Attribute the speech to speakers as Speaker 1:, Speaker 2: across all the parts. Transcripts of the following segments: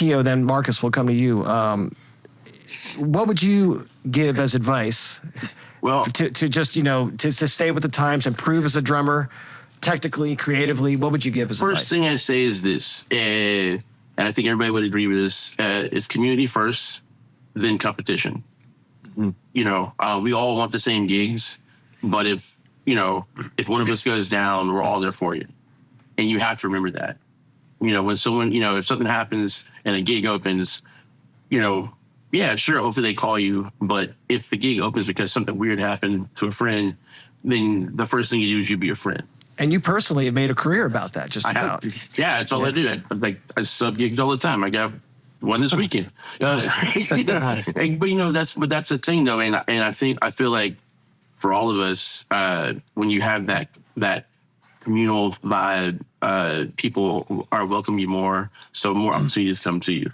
Speaker 1: Keio, then Marcus, we'll come to you. What would you give as advice? Well, to just, to stay with the times, improve as a drummer, technically, creatively, what would you give as advice?
Speaker 2: First thing I say is this, and I think everybody would agree with this, is community first, then competition. Mm-hmm. We all want the same gigs, but if one of us goes down, we're all there for you. And you have to remember that. When someone, if something happens and a gig opens, yeah, sure, hopefully they call you. But if the gig opens because something weird happened to a friend, then the first thing you do is you be a friend.
Speaker 1: And you personally have made a career about that, just about.
Speaker 2: Yeah, that's all I do. I sub gigs all the time. I got one this weekend. But that's the thing though, and I feel like for all of us, when you have that communal vibe, people are welcome you more, so more opportunities come to you.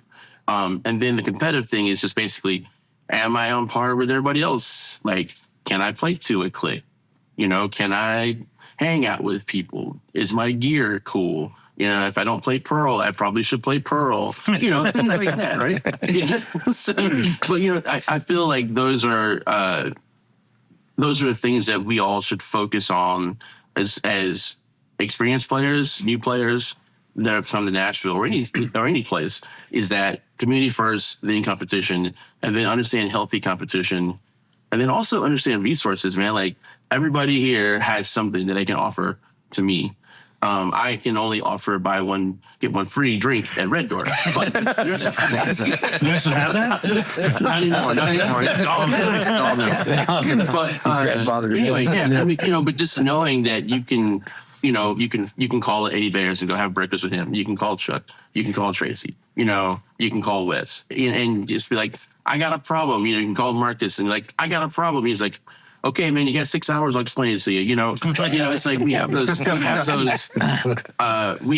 Speaker 2: And then the competitive thing is just basically, am I on par with everybody else? Like, can I play to a click? Can I hang out with people? Is my gear cool? If I don't play Pearl, I probably should play Pearl. Things like that, right? Yeah. So, but I feel like those are the things that we all should focus on as experienced players, new players that have come to Nashville or any place, is that community first, then competition, and then understand healthy competition, and then also understand resources, man. Like, everybody here has something that they can offer to me. I can only offer buy one, get one free drink at Red Door. But you also have that? But anyway, yeah, but just knowing that you can, you can call 80 Bears and go have breakfast with him. You can call Chuck. You can call Tracy. You can call Wes and just be like, I got a problem. You can call Marcus and like, I got a problem. He's like, okay, man, you got 6 hours. I'll explain it to you. It's like we have those. We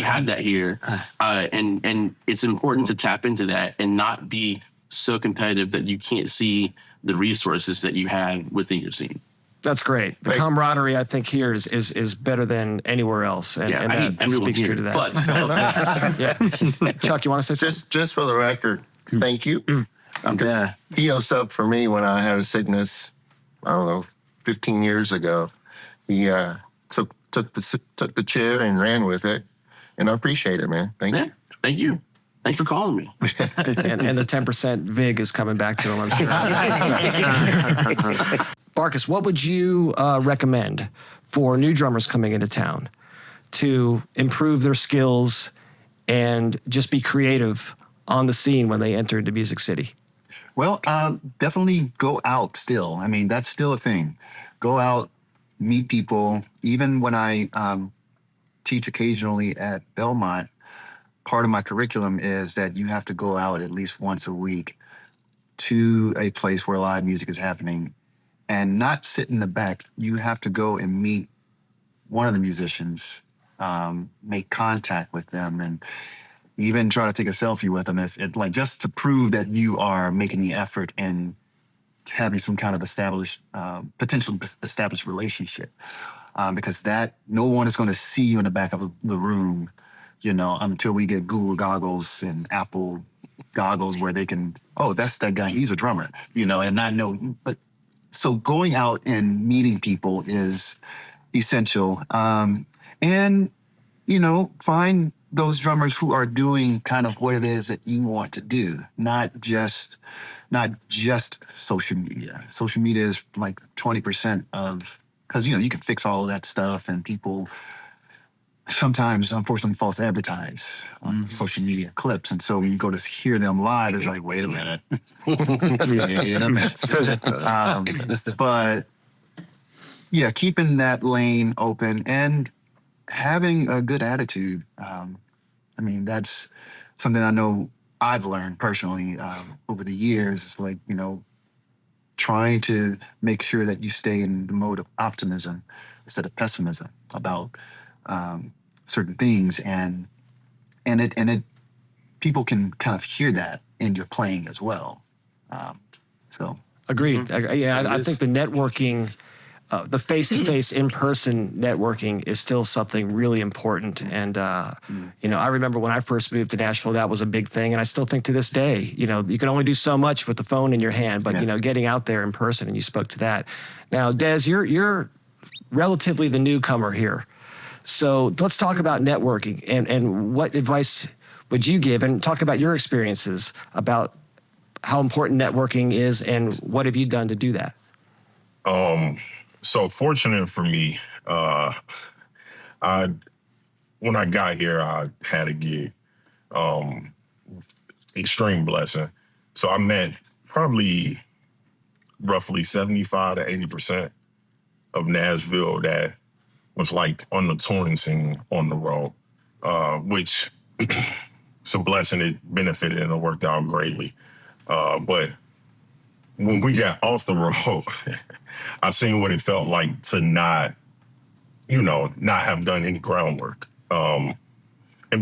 Speaker 2: have that here, and it's important to tap into that and not be so competitive that you can't see the resources that you have within your scene.
Speaker 1: That's great. The camaraderie, I think, here is better than anywhere else, and that speaks true to that. But Chuck, you want to say something?
Speaker 3: Just for the record, thank you. Because Keio subbed for me when I had a sickness. I don't know, 15 years ago. He took the chair and ran with it, and I appreciate it, man. Thank you.
Speaker 2: Thank you. Thanks for calling me.
Speaker 1: and the 10% VIG is coming back to him, I'm sure. Marcus, what would you recommend for new drummers coming into town to improve their skills and just be creative on the scene when they enter into Music City?
Speaker 4: Well, definitely go out still. I mean, that's still a thing. Go out, meet people. Even when I teach occasionally at Belmont, part of my curriculum is that you have to go out at least once a week to a place where live music is happening and not sit in the back. You have to go and meet one of the musicians, make contact with them, and even try to take a selfie with them, just to prove that you are making the effort and having some kind of potential established relationship. Because that no one is going to see you in the back of the room, until we get Google goggles and Apple goggles where they can, oh, that's that guy, he's a drummer, and not know. But so going out and meeting people is essential. And, find those drummers who are doing kind of what it is that you want to do, not just social media. Social media is like 20% of, because, you can fix all of that stuff, and people sometimes, unfortunately, false advertise on social media clips. And so when you go to hear them live, it's like, wait a minute. But yeah, keeping that lane open and having a good attitude. That's something I know I've learned personally over the years. It's like, trying to make sure that you stay in the mode of optimism instead of pessimism about certain things, and people can kind of hear that in your playing as well.
Speaker 1: Agreed. I think the networking the face-to-face, in-person networking is still something really important. And, I remember when I first moved to Nashville, that was a big thing. And I still think to this day, you can only do so much with the phone in your hand, but, getting out there in person, and you spoke to that. Now, Des, you're relatively the newcomer here. So let's talk about networking and what advice would you give, and talk about your experiences about how important networking is and what have you done to do that?
Speaker 5: So fortunate for me, when I got here, I had a gig. Extreme blessing. So I met probably roughly 75 to 80% of Nashville that was like on the touring scene on the road, which it's a blessing. It benefited and it worked out greatly. But when we got off the road, I seen what it felt like to not have done any groundwork. And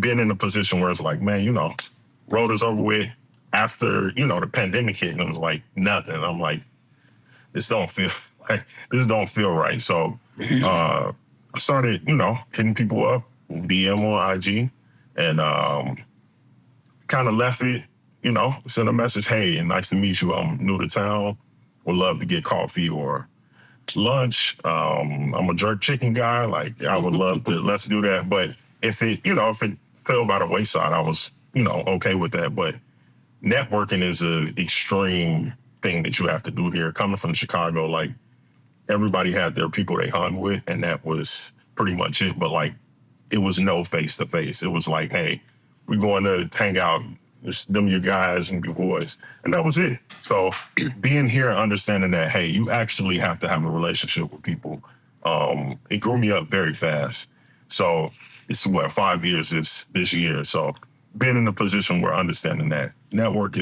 Speaker 5: being in a position where it's like, man, road is over with. After, the pandemic hit, and it was like nothing. I'm like, this don't feel right. So I started, hitting people up, DM on IG, and kind of left it, send a message, hey, nice to meet you. I'm new to town. Would love to get coffee or lunch. I'm a jerk chicken guy. Like, I would love to, let's do that. But if it fell by the wayside, I was, okay with that. But networking is an extreme thing that you have to do here. Coming from Chicago, like, everybody had their people they hung with, and that was pretty much it. But, like, it was no face-to-face. It was like, hey, we're going to hang out. Just them your guys and your boys. And that was it. So being here and understanding that, hey, you actually have to have a relationship with people, it grew me up very fast. So it's 5 years this year. So being in a position where understanding that networking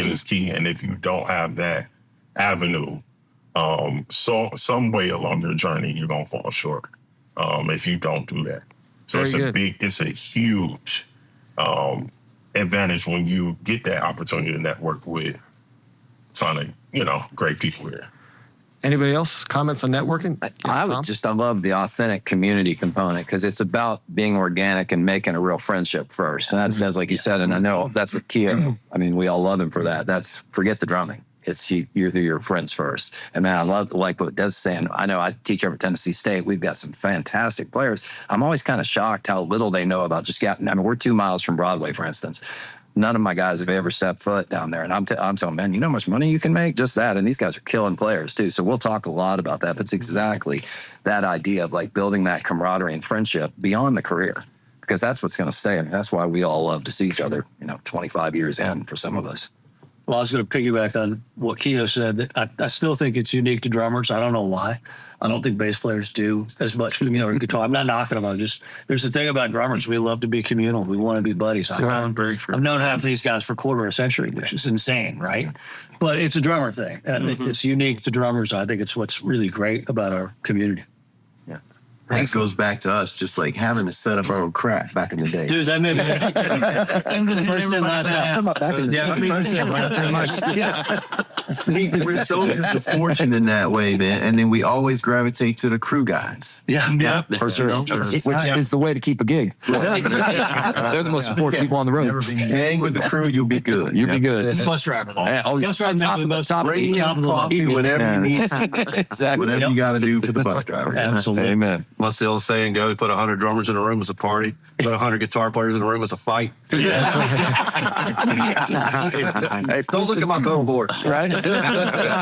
Speaker 5: is key. And if you don't have that avenue, so some way along your journey, you're going to fall short if you don't do that. So it's a huge advantage when you get that opportunity to network with a ton of, great people here.
Speaker 1: Anybody else comments on networking?
Speaker 6: I love the authentic community component, because it's about being organic and making a real friendship first. And that's like you said, and I know that's what Keio, we all love him for that. Forget the drumming. It's you're your friends first. And man, I love like what Des is saying. I know I teach over at Tennessee State. We've got some fantastic players. I'm always kind of shocked how little they know about just getting. We're 2 miles from Broadway, for instance. None of my guys have ever stepped foot down there. And I'm telling, man, you know how much money you can make? Just that. And these guys are killing players too. So we'll talk a lot about that. But it's exactly that idea of like building that camaraderie and friendship beyond the career, because that's what's going to stay. That's why we all love to see each other, 25 years in for some of us.
Speaker 7: Well, I was going to piggyback on what Keio said. I still think it's unique to drummers. I don't know why. I don't think bass players do as much, guitar. I'm not knocking them. There's the thing about drummers. We love to be communal. We want to be buddies. I've known half of these guys for a quarter of a century, which is insane, right? But it's a drummer thing. And it's unique to drummers. I think it's what's really great about our community.
Speaker 8: I think it goes back to us just like having to set up our own crap back in the day.
Speaker 7: Dude, that made me first and last
Speaker 8: We're so fortunate in that way, man. And then we always gravitate to the crew guys.
Speaker 6: Yeah, for sure. Which is the way to keep a gig. They're the most important people on the road.
Speaker 8: Hang with the crew, you'll be good.
Speaker 6: You'll be good.
Speaker 7: It's bus driver.
Speaker 6: Bus driver,
Speaker 8: whatever you need.
Speaker 6: Exactly.
Speaker 8: Whatever you got to do for the bus driver.
Speaker 7: Absolutely.
Speaker 6: Amen.
Speaker 9: What's the old saying go? Put 100 drummers in a room as a party. Put 100 guitar players in a room as a fight.
Speaker 6: Hey,
Speaker 9: don't look at my billboard.
Speaker 6: Right?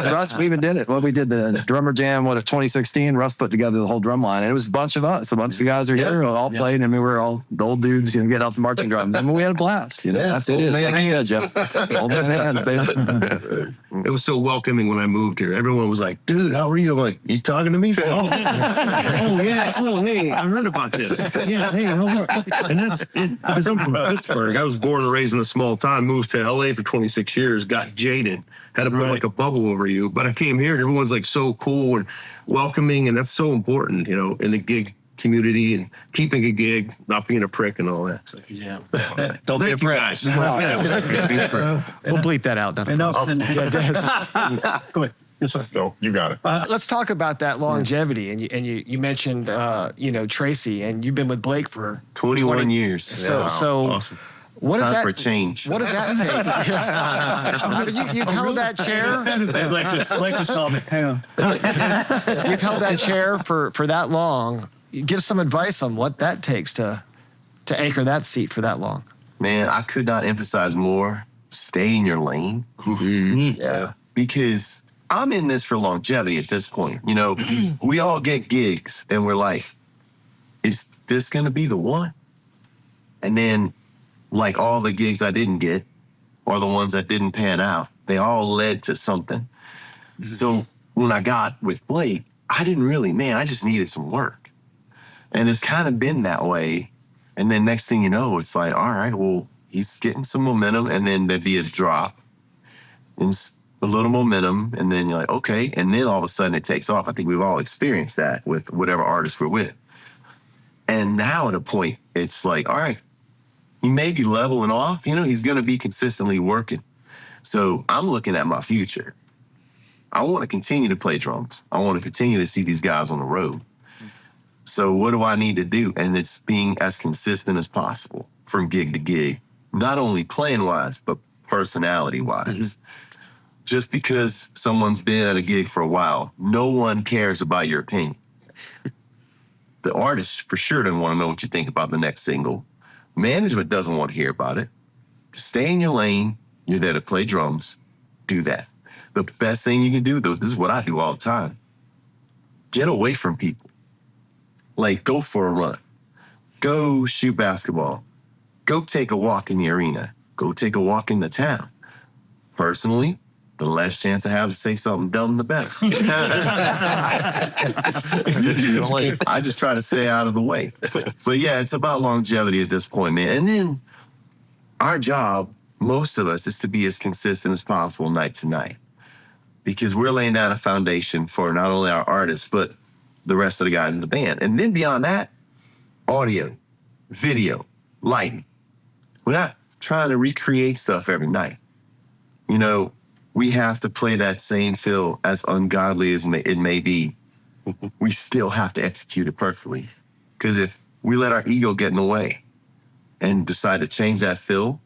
Speaker 6: Russ, we even did it. Well, we did the drummer jam, 2016. Russ put together the whole drum line. And it was a bunch of us. A bunch of guys are here, all played. We were all the old dudes, getting out the marching drums. We had a blast. That's it. Like you said, Jeff. Old man hand, baby.
Speaker 9: It was so welcoming when I moved here. Everyone was like, dude, how are you? I'm like, you talking to me? Oh, yeah. Oh, hey, I heard about this. Yeah, hey, how are you? And that's it. Because I'm from Pittsburgh. I was born and raised in a small town, moved to LA for 26 years, got jaded, had to put like a bubble over you. But I came here and everyone's like so cool and welcoming. And that's so important, in the gig community and keeping a gig, not being a prick and all that. So,
Speaker 7: don't be a prick.
Speaker 1: We'll bleep that out.
Speaker 7: And also,
Speaker 1: Des.
Speaker 7: go ahead. Yes, sir.
Speaker 5: No, you got it.
Speaker 1: Let's talk about that longevity. And you mentioned Tracy, and you've been with Blake for
Speaker 8: 21 years.
Speaker 1: So
Speaker 5: Awesome.
Speaker 1: what does
Speaker 8: Time for
Speaker 1: that
Speaker 8: change.
Speaker 1: What does that take? You've held that chair.
Speaker 7: Blake just called me. Hang on.
Speaker 1: You've held that chair for that long. Give some advice on what that takes to anchor that seat for that long.
Speaker 8: Man, I could not emphasize more. Stay in your lane. Yeah. Because I'm in this for longevity at this point. You know, we all get gigs and we're like, is this going to be the one? And then, like all the gigs I didn't get or the ones that didn't pan out, they all led to something. So when I got with Blake, I just needed some work. And it's kind of been that way. And then next thing you know, it's like, all right, well, he's getting some momentum, and then there'd be a drop and a little momentum, and then you're like, okay, and then all of a sudden it takes off. I think we've all experienced that with whatever artist we're with. And now at a point, it's like, all right, he may be leveling off, he's going to be consistently working. So I'm looking at my future. I want to continue to play drums. I want to continue to see these guys on the road. So what do I need to do? And it's being as consistent as possible from gig to gig, not only playing-wise, but personality-wise. Just because someone's been at a gig for a while, no one cares about your opinion. The artist for sure doesn't want to know what you think about the next single. Management doesn't want to hear about it. Stay in your lane. You're there to play drums. Do that. The best thing you can do, though, this is what I do all the time. Get away from people. Like, go for a run. Go shoot basketball. Go take a walk in the arena. Go take a walk in the town. Personally, the less chance I have to say something dumb, the better. I just try to stay out of the way. But yeah, it's about longevity at this point, man. And then our job, most of us, is to be as consistent as possible night to night. Because we're laying down a foundation for not only our artists, but the rest of the guys in the band. And then beyond that, audio, video, lighting. We're not trying to recreate stuff every night. We have to play that same fill, as ungodly as it may be. We still have to execute it perfectly. Because if we let our ego get in the way and decide to change that fill,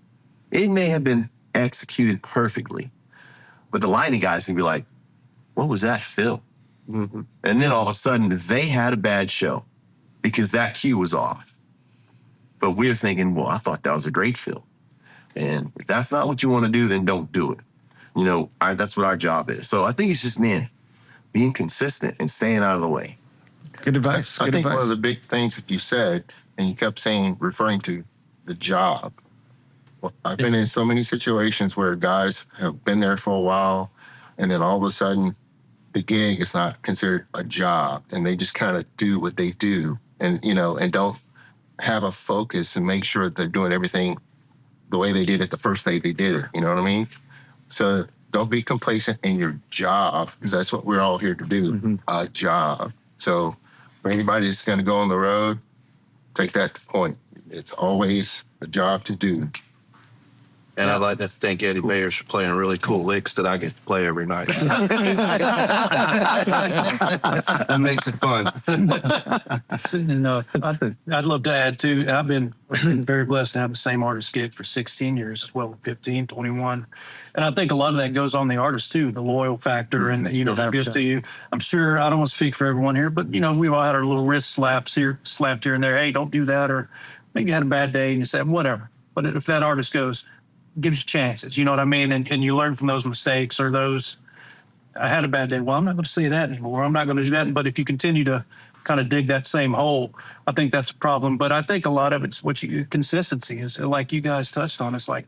Speaker 8: it may have been executed perfectly. But the lighting guys can be like, what was that fill? And then all of a sudden, they had a bad show because that cue was off. But we're thinking, well, I thought that was a great fill. And if that's not what you want to do, then don't do it. That's what our job is. So I think it's just, being consistent and staying out of the way.
Speaker 1: Good advice.
Speaker 3: I think one of the big things that you said, and you kept referring to the job. Well, I've been in so many situations where guys have been there for a while, and then all of a sudden, the gig is not considered a job, and they just kind of do what they do, and and don't have a focus and make sure that they're doing everything the way they did it the first day they did it. You know what I mean? So don't be complacent in your job, because that's what we're all here to do, a job. So for anybody that's going to go on the road, take that point. It's always a job to do.
Speaker 10: And I'd like to thank Eddie Bayers for playing really cool licks that I get to play every night. That makes it fun.
Speaker 7: I'd love to add, too, I've been very blessed to have the same artist gig for 16 years as well, 15, 21. And I think a lot of that goes on the artist, too, the loyal factor and, they're good to you. I'm sure, I don't want to speak for everyone here, but, we've all had our little wrist slapped here and there. Hey, don't do that. Or maybe you had a bad day and you said, whatever. But if that artist goes, gives you chances, you know what I mean? And you learn from those mistakes or those, I had a bad day. Well, I'm not going to say that anymore. I'm not going to do that. But if you continue to kind of dig that same hole, I think that's a problem. But I think a lot of it's consistency is, like you guys touched on. It's like,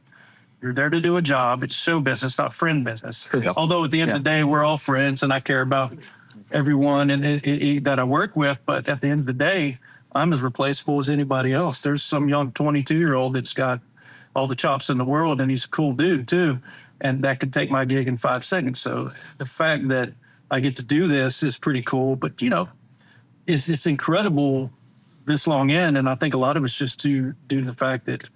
Speaker 7: you're there to do a job. It's show business, not friend business. Yep. Although at the end of the day, we're all friends and I care about everyone that I work with. But at the end of the day, I'm as replaceable as anybody else. There's some young 22-year-old that's got all the chops in the world, and he's a cool dude too, and that could take my gig in 5 seconds. So the fact that I get to do this is pretty cool, but it's incredible this long in, and I think a lot of it's just due to the fact that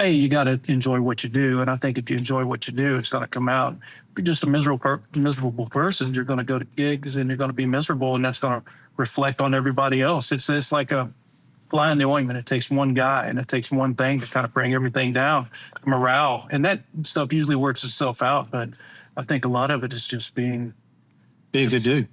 Speaker 11: you got to enjoy what you do. And I think if you enjoy what you do, it's going to come out. If you're just a miserable person, you're going to go to gigs and you're going to be miserable, and that's going to reflect on everybody else. It's like a fly in the ointment. It takes one guy and it takes one thing to kind of bring everything down, morale. And that stuff usually works itself out. But I think a lot of it is just being
Speaker 7: Be a good dude.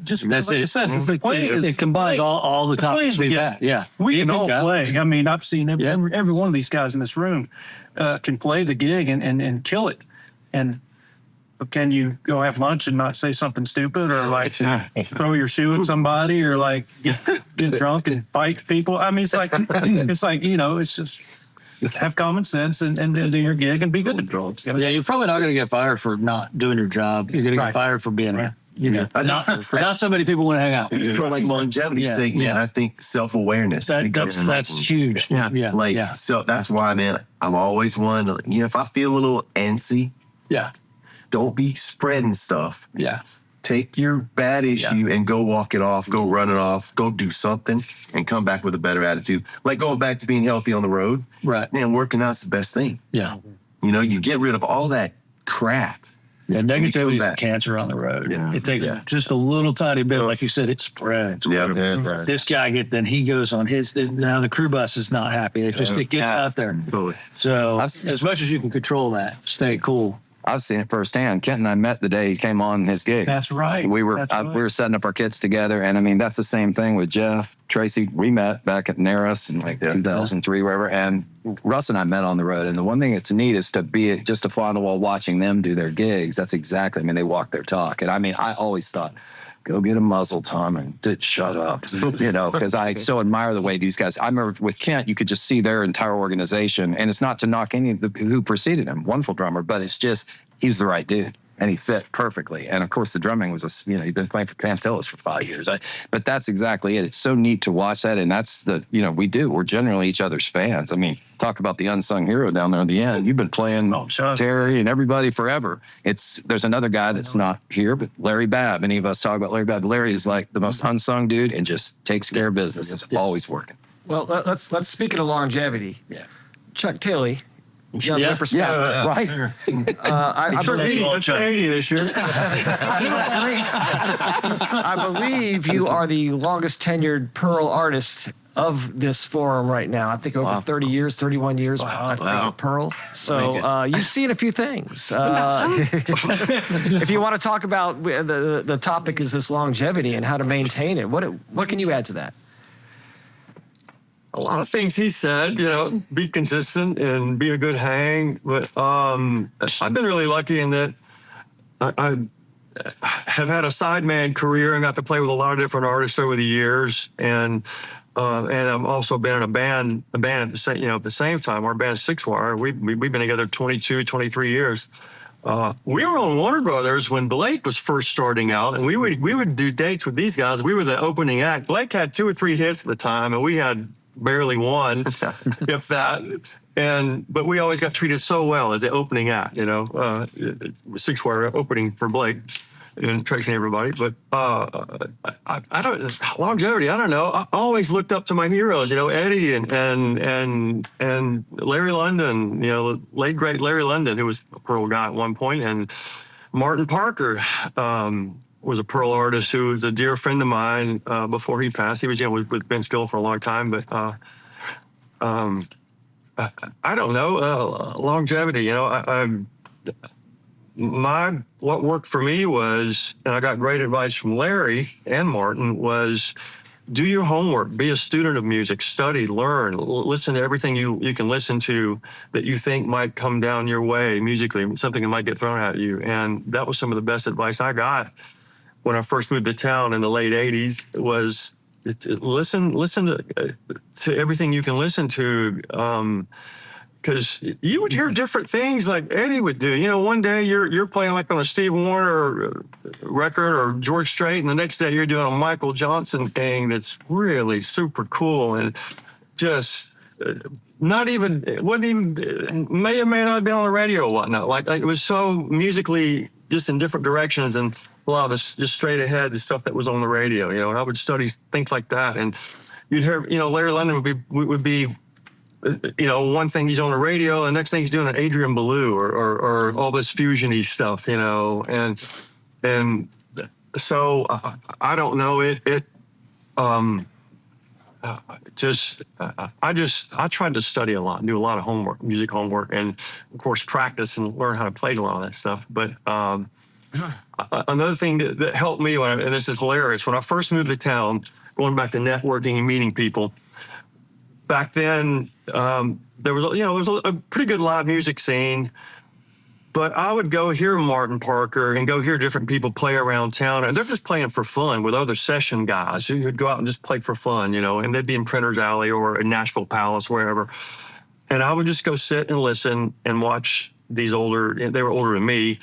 Speaker 11: That's
Speaker 7: it. It combines all the topics we've had. Yeah.
Speaker 11: We can all play. I mean, I've seen every one of these guys in this room can play the gig and kill it. And can you go have lunch and not say something stupid or like throw your shoe at somebody or like get drunk and fight people? I mean, it's like, it's just have common sense and do your gig and be good at drugs.
Speaker 7: Yeah, you're probably not going to get fired for not doing your job. You're going to get fired for being here. Not so many people want to hang out.
Speaker 8: For like longevity's sake, man, I think self-awareness.
Speaker 7: That's huge.
Speaker 8: So that's why, man, I'm always one, if I feel a little antsy, don't be spreading stuff. Take your bad issue and go walk it off, go run it off, go do something and come back with a better attitude. Like going back to being healthy on the road.
Speaker 7: Right.
Speaker 8: Man, working out's the best thing.
Speaker 7: Yeah.
Speaker 8: You get rid of all that crap.
Speaker 7: Yeah, negativity is cancer on the road. Yeah. It takes just a little tiny bit, like you said, it spreads. This guy he goes on his. Now the crew bus is not happy. It gets out there.
Speaker 8: Totally.
Speaker 7: So as much as you can control that, stay cool.
Speaker 6: I've seen it firsthand. Kent and I met the day he came on his gig.
Speaker 11: That's right.
Speaker 6: We were setting up our kits together, and I mean that's the same thing with Jeff, Tracy. We met back at Naris in like 2003, wherever, and Russ and I met on the road. And the one thing that's neat is to be just a fly on the wall watching them do their gigs. That's exactly. I mean, they walk their talk, and I mean, I always thought, go get a muzzle, Tom, and shut up, because I so admire the way these guys. I remember with Kent, you could just see their entire organization, and it's not to knock any of who preceded him, wonderful drummer, but it's just he's the right dude, and he fit perfectly. And of course, the drumming was he'd been playing for Pantelis for 5 years. But that's exactly it. It's so neat to watch that, and that's we're generally each other's fans. I mean, talk about the unsung hero down there at the end. You've been playing Terri and everybody forever. There's another guy that's not here, but Larry Babb. Any of us talk about Larry Babb. Larry is like the most unsung dude and just takes care of business. It's always working.
Speaker 1: Well, let's speak of longevity.
Speaker 6: Yeah.
Speaker 1: Chuck Tilley.
Speaker 6: Right.
Speaker 1: I believe
Speaker 11: 80 this year.
Speaker 1: I believe you are the longest tenured Pearl artist of this forum right now. I think over 30 years, 31 years. Wow. Pearl. So you've seen a few things. If you want to talk about the topic is this longevity and how to maintain it, what can you add to that?
Speaker 12: A lot of things he said, be consistent and be a good hang. But I've been really lucky in that I have had a sideman career and got to play with a lot of different artists over the years. And I've also been in a band at the same time. Our band Sixwire, we've been together 22, 23 years. We were on Warner Brothers when Blake was first starting out, and we would do dates with these guys. We were the opening act. Blake had 2 or 3 hits at the time, and we had barely one, if that. But we always got treated so well as the opening act, Sixwire opening for Blake and Tracy and everybody. But I don't longevity. I don't know. I always looked up to my heroes, Eddie and Larry London, late great Larry London, who was a Pearl guy at one point, and Martin Parker. Was a Pearl artist who was a dear friend of mine before he passed. He was with Ben Skill for a long time, but I don't know longevity. What worked for me was, and I got great advice from Larry and Martin, was do your homework, be a student of music, study, learn, listen to everything you can listen to that you think might come down your way musically, something that might get thrown at you. And that was some of the best advice I got when I first moved to town in the late 80s, was listen to everything you can listen to, because you would hear different things like Eddie would do. One day you're playing like on a Steve Wariner record or George Strait, and the next day you're doing a Michael Johnson thing that's really super cool and just may or may not be on the radio or whatnot. Like it was so musically just in different directions, and a lot of this just straight ahead, the stuff that was on the radio, and I would study things like that. And you'd hear, Larry London would be you know, one thing he's on the radio, the next thing he's doing an Adrian Belew or all this fusiony stuff, you know, and so I don't know I tried to study a lot, do a lot of homework, music homework, and of course practice and learn how to play a lot of that stuff. But another thing that helped me, and this is hilarious, when I first moved to town, going back to networking and meeting people, back then there was a pretty good live music scene. But I would go hear Martin Parker and go hear different people play around town, and they're just playing for fun with other session guys who would go out and just play for fun, you know, and they'd be in Printer's Alley or in Nashville Palace, wherever. And I would just go sit and listen and watch these they were older than me,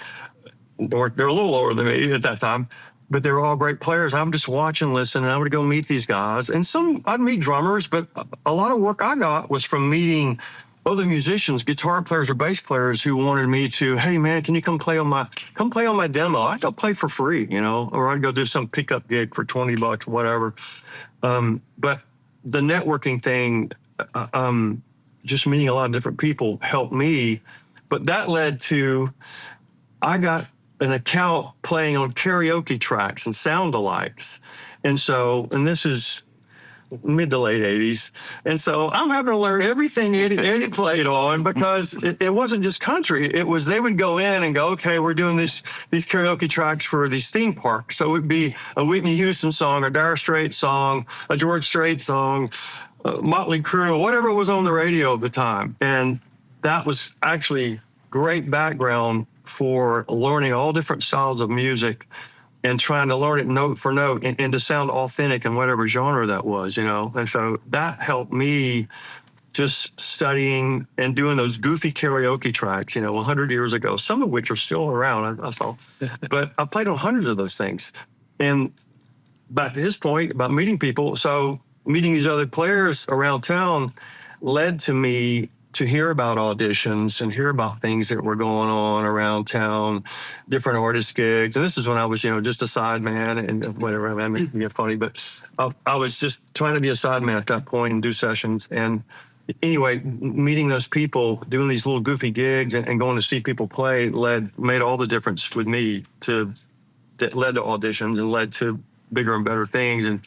Speaker 12: or they're a little older than me at that time, but they were all great players. I'm just watching, listen, and I would go meet these guys. And I'd meet drummers, but a lot of work I got was from meeting other musicians, guitar players or bass players who wanted me to, hey man, can you come play on my demo? I'd go play for free, you know, or I'd go do some pickup gig for $20, whatever. But the networking thing, just meeting a lot of different people helped me. But that led to, I got an account playing on karaoke tracks and sound alikes. And this is mid to late 80s. And so I'm having to learn everything Eddie played on, because it wasn't just country. It was, they would go in and go, okay, we're doing these karaoke tracks for these theme parks. So it would be a Whitney Houston song, a Dire Straits song, a George Strait song, Motley Crue, whatever was on the radio at the time. And that was actually great background for learning all different styles of music and trying to learn it note for note and to sound authentic in whatever genre that was, you know. And so that helped me just studying and doing those goofy karaoke tracks, you know, 100 years ago, some of which are still around, I saw. But I played on hundreds of those things. And back to his point about meeting people, so meeting these other players around town led to me to hear about auditions and hear about things that were going on around town, different artist gigs. And this is when I was, you know, just a side man and whatever. I mean, it's funny, but I was just trying to be a side man at that point and do sessions. And anyway, meeting those people, doing these little goofy gigs and going to see people play made all the difference with me. That led to auditions and led to bigger and better things, and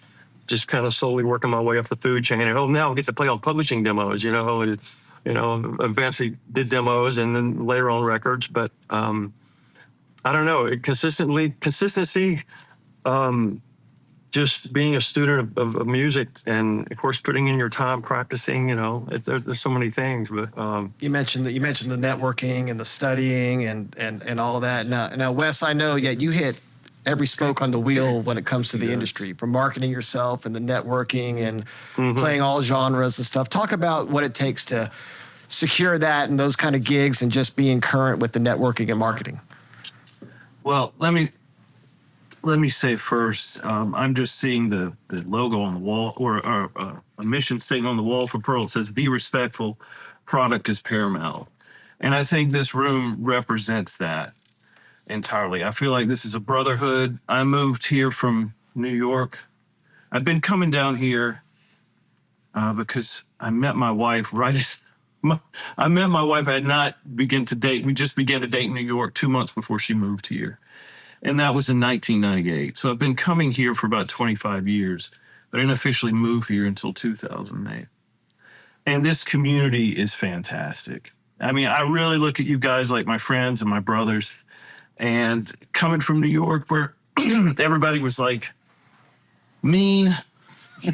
Speaker 12: just kind of slowly working my way up the food chain. And now I get to play on publishing demos, you know, and eventually did demos and then later on records. But I don't know, consistency, just being a student of music, and of course putting in your time practicing, you know, there's so many things. But
Speaker 1: you mentioned the networking and the studying and all of that. Now Wes, I know you hit every spoke on the wheel when it comes to the industry, from marketing yourself and the networking and playing all genres and stuff. Talk about what it takes to secure that and those kind of gigs and just being current with the networking and marketing.
Speaker 9: Well, let me say first, I'm just seeing the logo on the wall, or a mission statement on the wall for Pearl. It says, "Be respectful, product is paramount." And I think this room represents that entirely. I feel like this is a brotherhood. I moved here from New York. I've been coming down here because I met my wife I had not begun to date. We just began to date in New York 2 months before she moved here. And that was in 1998. So I've been coming here for about 25 years, but I didn't officially move here until 2008. And this community is fantastic. I mean, I really look at you guys like my friends and my brothers. And coming from New York, where everybody was like mean. I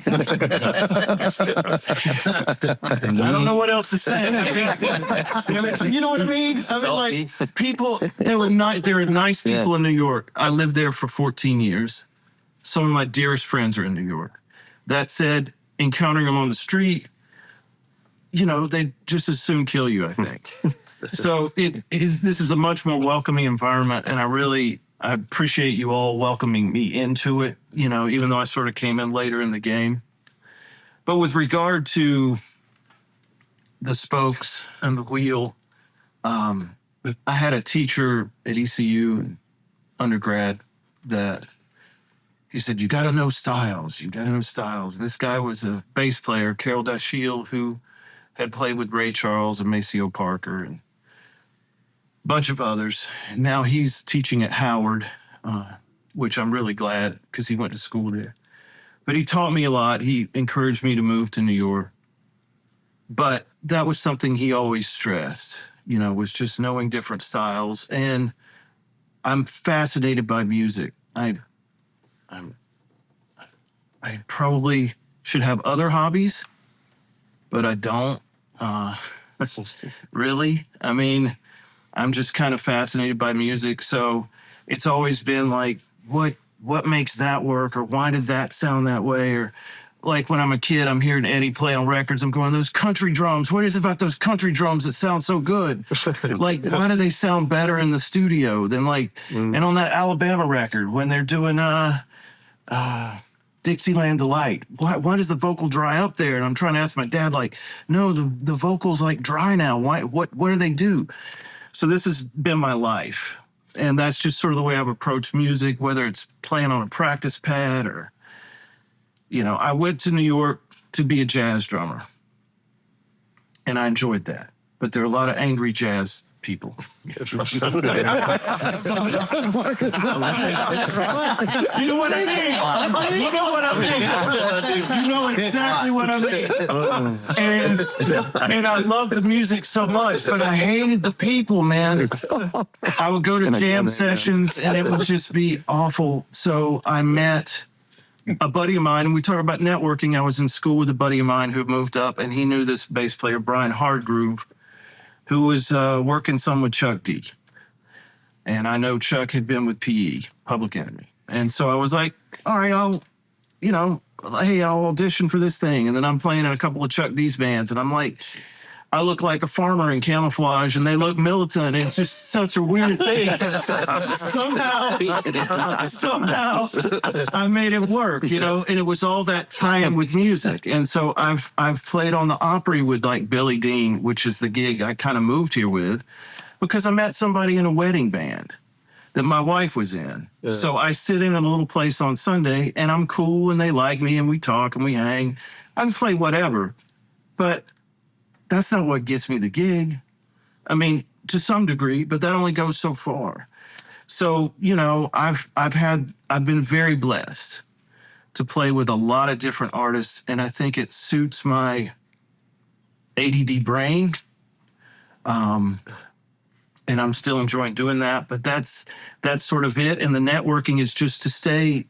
Speaker 9: don't know what else to say. You know what I mean? I mean, like, people, there were nice people in New York. I lived there for 14 years. Some of my dearest friends are in New York. That said, encountering them on the street, you know, they just as soon kill you, I think. So this is a much more welcoming environment, and I appreciate you all welcoming me into it, you know, even though I sort of came in later in the game. But with regard to the spokes and the wheel, I had a teacher at ECU, undergrad, that he said, you got to know styles. You got to know styles. And this guy was a bass player, Carol Dashiell, who
Speaker 12: had played with Ray Charles and Maceo Parker and a bunch of others. And now he's teaching at Howard, which I'm really glad because he went to school there. But he taught me a lot. He encouraged me to move to New York. But that was something he always stressed, was just knowing different styles. And I'm fascinated by music. I probably should have other hobbies, but I don't really. I mean, I'm just kind of fascinated by music. So it's always been like, what makes that work? Or why did that sound that way? Or like when I'm a kid, I'm hearing Eddie play on records. I'm going, those country drums. What is it about those country drums that sound so good? Like, why do they sound better in the studio than and on that Alabama record when they're doing Dixieland Delight? Why does the vocal dry up there? And I'm trying to ask my dad, no, the vocal's dry now. Why? What do they do? So this has been my life. And that's just sort of the way I've approached music, whether it's playing on a practice pad or, I went to New York to be a jazz drummer. And I enjoyed that. But there are a lot of angry jazz people. You know what I mean? You know what I mean. You know exactly what I mean. And I love the music so much, but I hated the people, man. I would go to jam sessions and it would just be awful. So I met a buddy of mine, and we talk about networking. I was in school with a buddy of mine who moved up, and he knew this bass player, Bryan Hardgroove, who was working some with Chuck D. And I know Chuck had been with PE, Public Enemy. And so I was like, all right, I'll audition for this thing. And then I'm playing in a couple of Chuck D's bands, and I'm like, I look like a farmer in camouflage, and they look militant. It's just such a weird thing. Somehow, I made it work, and it was all that tie-in with music. And so I've played on the Umphrey with Billy Dean, which is the gig I kind of moved here with, because I met somebody in a wedding band that my wife was in. Yeah. So I sit in a little place on Sunday, and I'm cool, and they like me, and we talk, and we hang. I can play whatever, but that's not what gets me the gig. I mean, to some degree, but that only goes so far. So, I've been very blessed to play with a lot of different artists, and I think it suits my ADD brain. And I'm still enjoying doing that, but that's sort of it. And the networking is just to stay,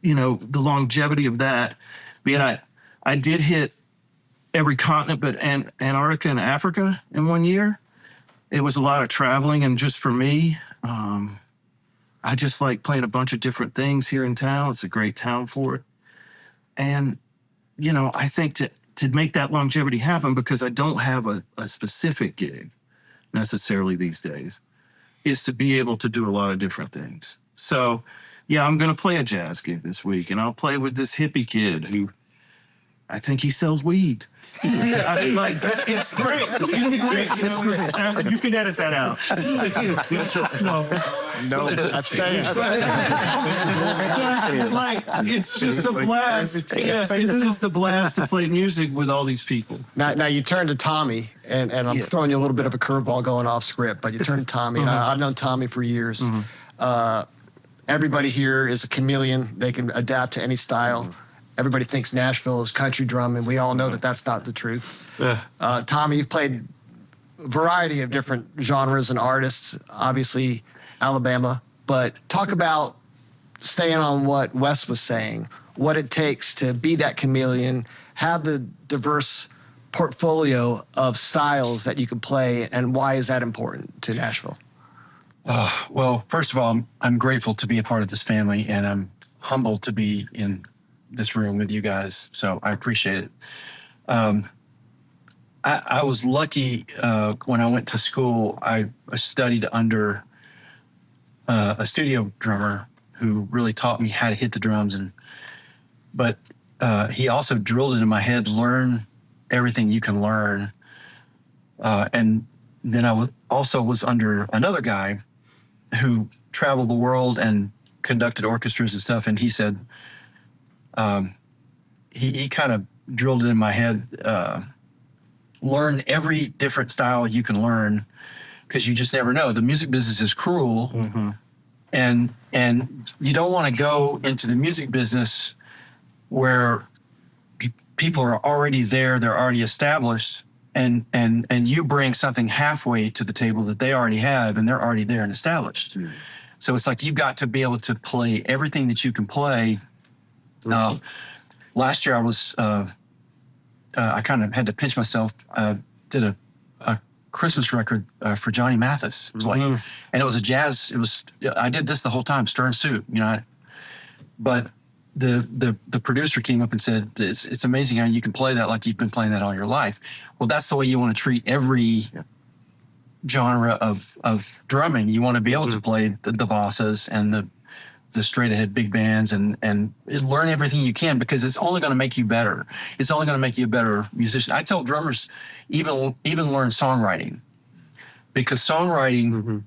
Speaker 12: the longevity of that. I did hit every continent but Antarctica and Africa in 1 year. It was a lot of traveling, and just for me, I just like playing a bunch of different things here in town. It's a great town for it. And, I think to make that longevity happen, because I don't have a specific gig necessarily these days, is to be able to do a lot of different things. So, yeah, I'm going to play a jazz gig this week, and I'll play with this hippie kid who I think he sells weed. It's great. It's great. It's great. You can edit that out.
Speaker 1: No, that's staying.
Speaker 12: It's just a blast. Yes, it's just a blast to play music with all these people.
Speaker 1: Now you turn to Tommy, and I'm throwing you a little bit of a curveball going off script, but you turn to Tommy. I've known Tommy for years. Everybody here is a chameleon. They can adapt to any style. Everybody thinks Nashville is country drum, and we all know that that's not the truth. Yeah. Tommy, you've played a variety of different genres and artists, obviously Alabama, but talk about staying on what Wes was saying, what it takes to be that chameleon, have the diverse portfolio of styles that you can play, and why is that important to Nashville?
Speaker 11: Well, first of all, I'm grateful to be a part of this family, and I'm humbled to be in this room with you guys, so I appreciate it. I was lucky when I went to school. I studied under a studio drummer who really taught me how to hit the drums, but he also drilled it in my head, learn everything you can learn. And then I also was under another guy who traveled the world and conducted orchestras and stuff, and he said, he kind of drilled it in my head.
Speaker 13: learn every different style you can learn, because you just never know. The music business is cruel, and you don't want to go into the music business where people are already there, they're already established, and you bring something halfway to the table that they already have, and they're already there and established. So it's like you've got to be able to play everything that you can play. Last year I was, I kind of had to pinch myself. Did a Christmas record for Johnny Mathis. It was like, and it was a jazz. It was, I did this the whole time, stir and soup, you know. But the producer came up and said, it's amazing how you can play that like you've been playing that all your life. Well, that's the way you want to treat every genre of drumming. You want to be able to play the bossas and the straight ahead big bands and learn everything you can, because it's only going to make you better. It's only going to make you a better musician. I tell drummers, even learn songwriting, because songwriting,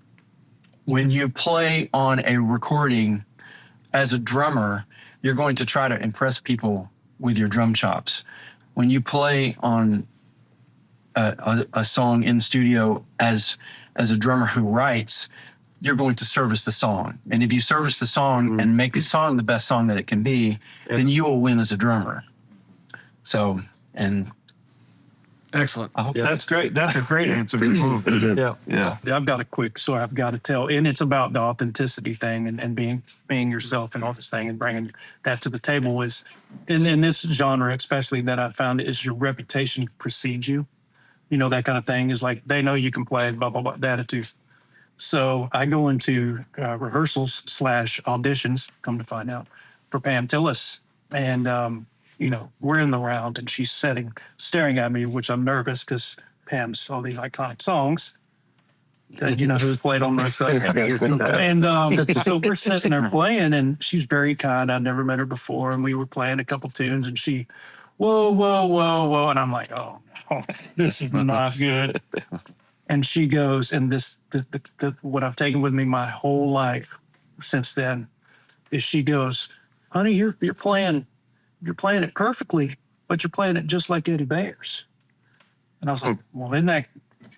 Speaker 13: when you play on a recording as a drummer, you're going to try to impress people with your drum chops. When you play on a song in the studio as a drummer who writes, you're going to service the song. And if you service the song and make the song the best song that it can be, then you will win as a drummer. So, and
Speaker 1: excellent.
Speaker 13: I hope
Speaker 11: that's great. That's a great answer. Yeah. I've got a quick story I've got to tell, and it's about the authenticity thing and being yourself and all this thing and bringing that to the table is, in this genre especially, that I found is your reputation precedes you. You know, that kind of thing is like, they know you can play, blah, blah, blah, the attitude. So I go into rehearsals / auditions, come to find out, for Pam Tillis. And, you know, we're in the round and she's staring at me, which I'm nervous because Pam's all these iconic songs that, you know, who played on those things. And so we're sitting there playing, and she's very kind. I'd never met her before. And we were playing a couple tunes, and she, whoa, whoa, whoa, whoa. And I'm like, oh, this is not good. And she goes, and this, what I've taken with me my whole life since then, is she goes, honey, you're playing it perfectly, but you're playing it just like Eddie Bayers. And I was like, well,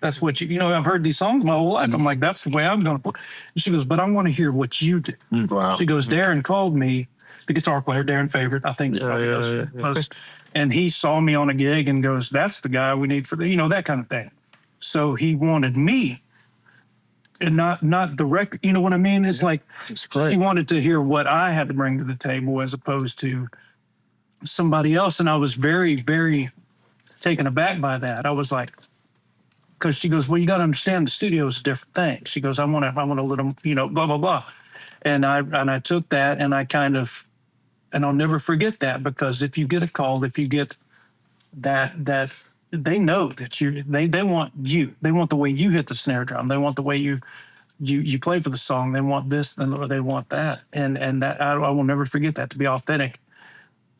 Speaker 11: that's what you know, I've heard these songs my whole life. I'm like, that's the way I'm going to play. And she goes, but I want to hear what you do.
Speaker 3: Wow.
Speaker 11: She goes, Darren called me, the guitar player, Darren Favorite, I think. Most. And he saw me on a gig and goes, that's the guy we need for the, you know, that kind of thing. So he wanted me and not the record. You know what I mean? It's like he wanted to hear what I had to bring to the table as opposed to somebody else. And I was very, very taken aback by that. I was like, because she goes, well, you got to understand the studio is a different thing. She goes, I want to let them, you know, blah, blah, blah. And I took that and I kind of, and I'll never forget that, because if you get a call, if you get that they know that they want you. They want the way you hit the snare drum. They want the way you play for the song. They want this, or they want that. And that I will never forget that, to be authentic.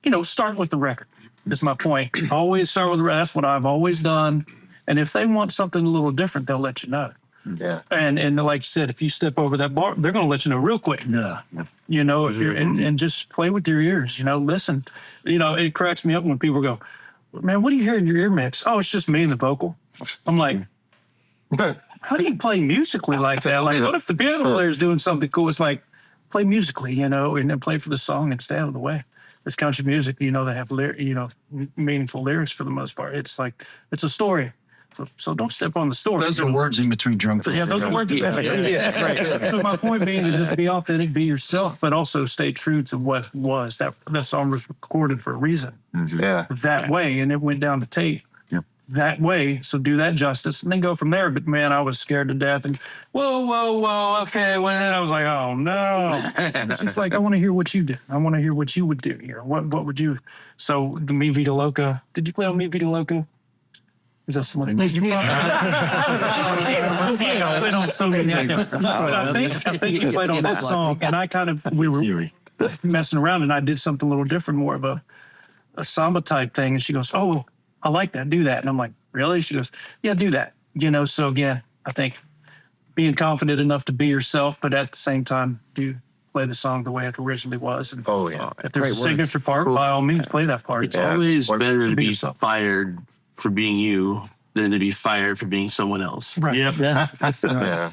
Speaker 11: You know, start with the record. That's my point. Always start with the record. That's what I've always done. And if they want something a little different, they'll let you know.
Speaker 3: Yeah.
Speaker 11: And like you said, if you step over that bar, they're going to let you know real quick.
Speaker 3: Yeah.
Speaker 11: You know, if you're and just play with your ears. You know, listen. You know, it cracks me up when people go, man, what do you hear in your ear mix? Oh, it's just me and the vocal. I'm like, how do you play musically like that? Like, what if the piano player is doing something cool? It's like, play musically, you know, and then play for the song and stay out of the way. It's country music, you know, they have, meaningful lyrics for the most part. It's like, it's a story. So don't step on the story.
Speaker 13: Those are words in between drunk.
Speaker 11: Yeah, those are words. Yeah, right. So my point being is just be authentic, be yourself, but also stay true to what was. That song was recorded for a reason.
Speaker 3: Yeah.
Speaker 11: That way, and it went down to tape. That way, so do that justice, and then go from there. But man, I was scared to death, and whoa, okay. Well, then I was like, oh no. It's just like, I want to hear what you did. I want to hear what you would do here. What would you? So the Mi Vida Loca. Did you play on Mi Vida Loca? Is that somebody? I played on so many. I think you played on that song, and we were messing around, and I did something a little different, more of a samba type thing. And she goes, oh, I like that, do that. And I'm like, really? She goes, yeah, do that. You know, so again, I think being confident enough to be yourself, but at the same time, do play the song the way it originally was. And if there's a signature part, by all means, play that part.
Speaker 2: It's always better to be fired for being you than to be fired for being someone else.
Speaker 11: Right.
Speaker 7: Yep. Yeah.
Speaker 3: Yeah.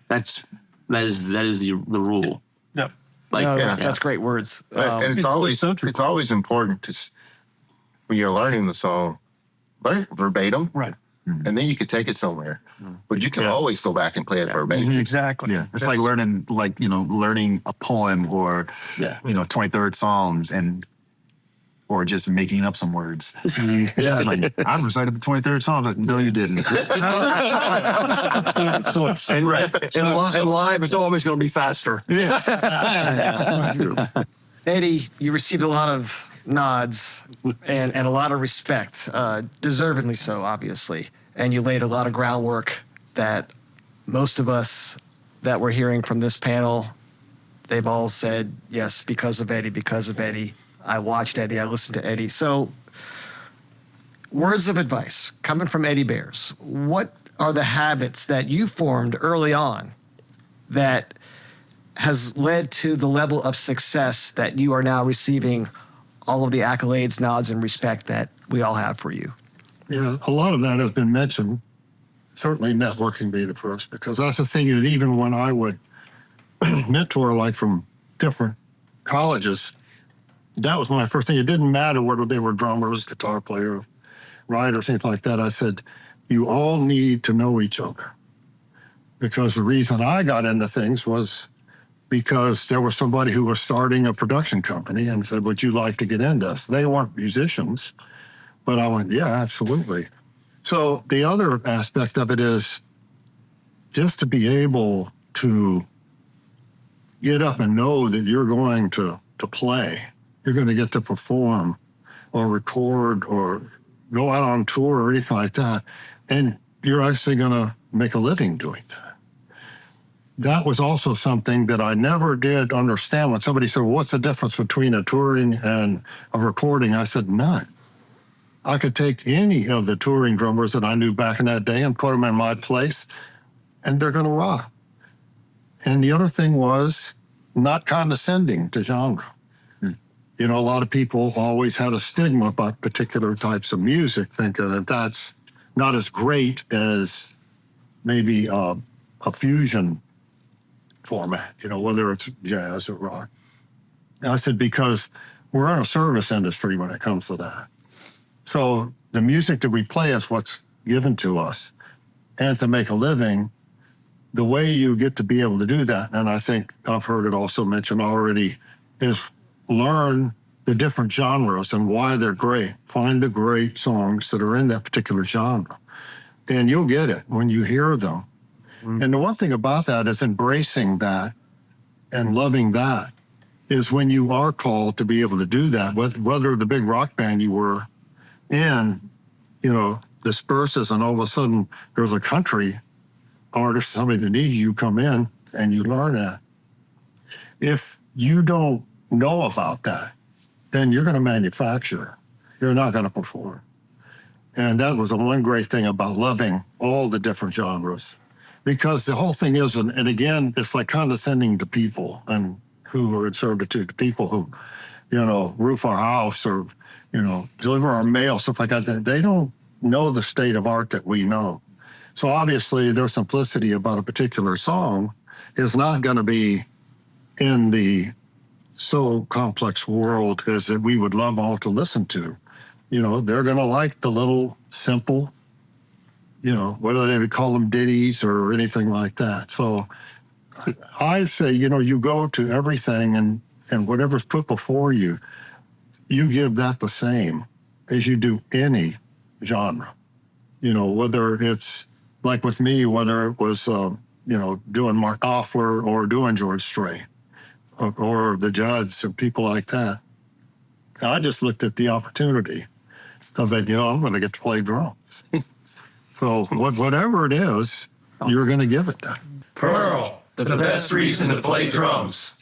Speaker 2: That is the rule.
Speaker 11: Yep.
Speaker 2: Like,
Speaker 1: No,
Speaker 3: yeah.
Speaker 1: that's great words.
Speaker 3: And it's always important to, when you're learning the song, learn it verbatim.
Speaker 11: Right.
Speaker 3: And then you could take it somewhere. But you can always go back and play it verbatim.
Speaker 11: Exactly.
Speaker 4: Yeah, it's like learning, learning a poem or, 23rd Psalms or just making up some words.
Speaker 2: Yeah.
Speaker 4: Like, I recited the 23rd Psalms. Like, no, you didn't.
Speaker 12: And live, it's always going to be faster.
Speaker 1: Eddie, you received a lot of nods and a lot of respect, deservedly so, obviously. And you laid a lot of groundwork that most of us that we're hearing from this panel, they've all said, yes, because of Eddie, because of Eddie. I watched Eddie, I listened to Eddie. So, words of advice coming from Eddie Bears. What are the habits that you formed early on that has led to the level of success that you are now receiving all of the accolades, nods, and respect that we all have for you?
Speaker 9: Yeah, a lot of that has been mentioned. Certainly networking being the first, because that's the thing that even when I would mentor like from different colleges, that was my first thing. It didn't matter whether they were drummers, guitar player, writers, anything like that. I said, you all need to know each other. Because the reason I got into things was because there was somebody who was starting a production company and said, would you like to get into this? They weren't musicians, but I went, yeah, absolutely. So the other aspect of it is just to be able to get up and know that you're going to play. You're going to get to perform or record or go out on tour or anything like that. And you're actually going to make a living doing that. That was also something that I never did understand. When somebody said, well, what's the difference between a touring and a recording? I said, none. I could take any of the touring drummers that I knew back in that day and put them in my place, and they're going to rock. And the other thing was not condescending to genre. You know, a lot of people always had a stigma about particular types of music, thinking that that's not as great as maybe a fusion format, you know, whether it's jazz or rock. And I said, because we're in a service industry when it comes to that. So the music that we play is what's given to us. And to make a living, the way you get to be able to do that, and I think I've heard it also mentioned already, is learn the different genres and why they're great. Find the great songs that are in that particular genre. And you'll get it when you hear them. And the one thing about that is embracing that and loving that is when you are called to be able to do that, whether the big rock band you were in, you know, disperses and all of a sudden there's a country artist, somebody that needs you come in and you learn that. If you don't know about that, then you're going to manufacture. You're not going to perform. And that was the one great thing about loving all the different genres. Because the whole thing is, and again, it's like condescending to people and who are in servitude, to people who, you know, roof our house or, you know, deliver our mail, stuff like that. They don't know the state of art that we know. So obviously their simplicity about a particular song is not going to be in the so complex world as that we would love all to listen to. You know, they're going to like the little simple, you know, whether they would call them ditties or anything like that. So I say, you know, you go to everything and whatever's put before you, you give that the same as you do any genre. You know, whether it's like with me, whether it was, you know, doing Mark Knopfler or doing George Strait or the Judds and people like that. I just looked at the opportunity of that, you know, I'm going to get to play drums. So whatever it is, you're going to give it that.
Speaker 8: Pearl, the best reason to play drums.